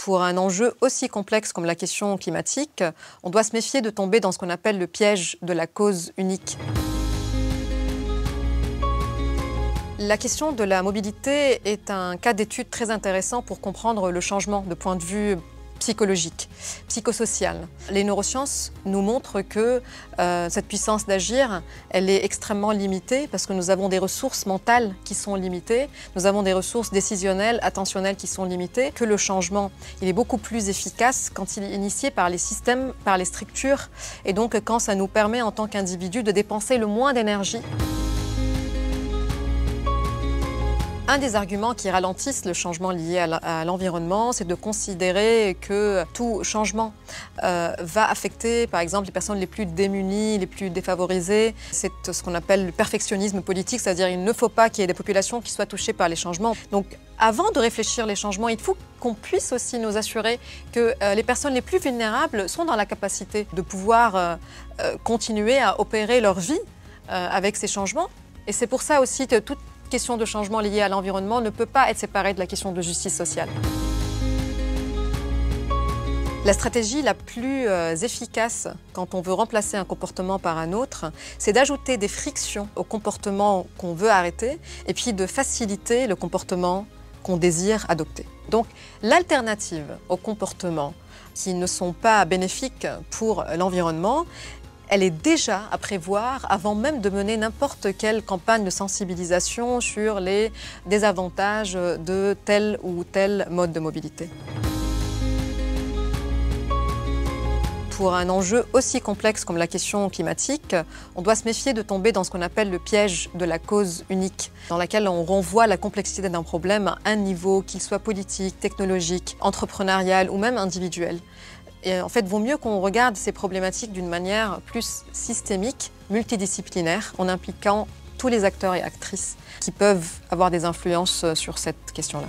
Pour un enjeu aussi complexe comme la question climatique, on doit se méfier de tomber dans ce qu'on appelle le piège de la cause unique. La question de la mobilité est un cas d'étude très intéressant pour comprendre le changement de point de vue psychologique, psychosocial. Les neurosciences nous montrent que cette puissance d'agir, elle est extrêmement limitée parce que nous avons des ressources mentales qui sont limitées, nous avons des ressources décisionnelles, attentionnelles qui sont limitées, que le changement, il est beaucoup plus efficace quand il est initié par les systèmes, par les structures, et donc quand ça nous permet en tant qu'individu de dépenser le moins d'énergie. Un des arguments qui ralentissent le changement lié à l'environnement, c'est de considérer que tout changement va affecter, par exemple, les personnes les plus démunies, les plus défavorisées. C'est ce qu'on appelle le perfectionnisme politique, c'est-à-dire qu'il ne faut pas qu'il y ait des populations qui soient touchées par les changements. Donc, avant de réfléchir les changements, il faut qu'on puisse aussi nous assurer que les personnes les plus vulnérables sont dans la capacité de pouvoir continuer à opérer leur vie avec ces changements. Et c'est pour ça aussi que toute question de changement liée à l'environnement ne peut pas être séparée de la question de justice sociale. La stratégie la plus efficace quand on veut remplacer un comportement par un autre, c'est d'ajouter des frictions au comportement qu'on veut arrêter et puis de faciliter le comportement qu'on désire adopter. Donc l'alternative aux comportements qui ne sont pas bénéfiques pour l'environnement, elle est déjà à prévoir avant même de mener n'importe quelle campagne de sensibilisation sur les désavantages de tel ou tel mode de mobilité. Pour un enjeu aussi complexe comme la question climatique, on doit se méfier de tomber dans ce qu'on appelle le piège de la cause unique, dans laquelle on renvoie la complexité d'un problème à un niveau, qu'il soit politique, technologique, entrepreneurial ou même individuel. Et en fait, il vaut mieux qu'on regarde ces problématiques d'une manière plus systémique, multidisciplinaire, en impliquant tous les acteurs et actrices qui peuvent avoir des influences sur cette question-là.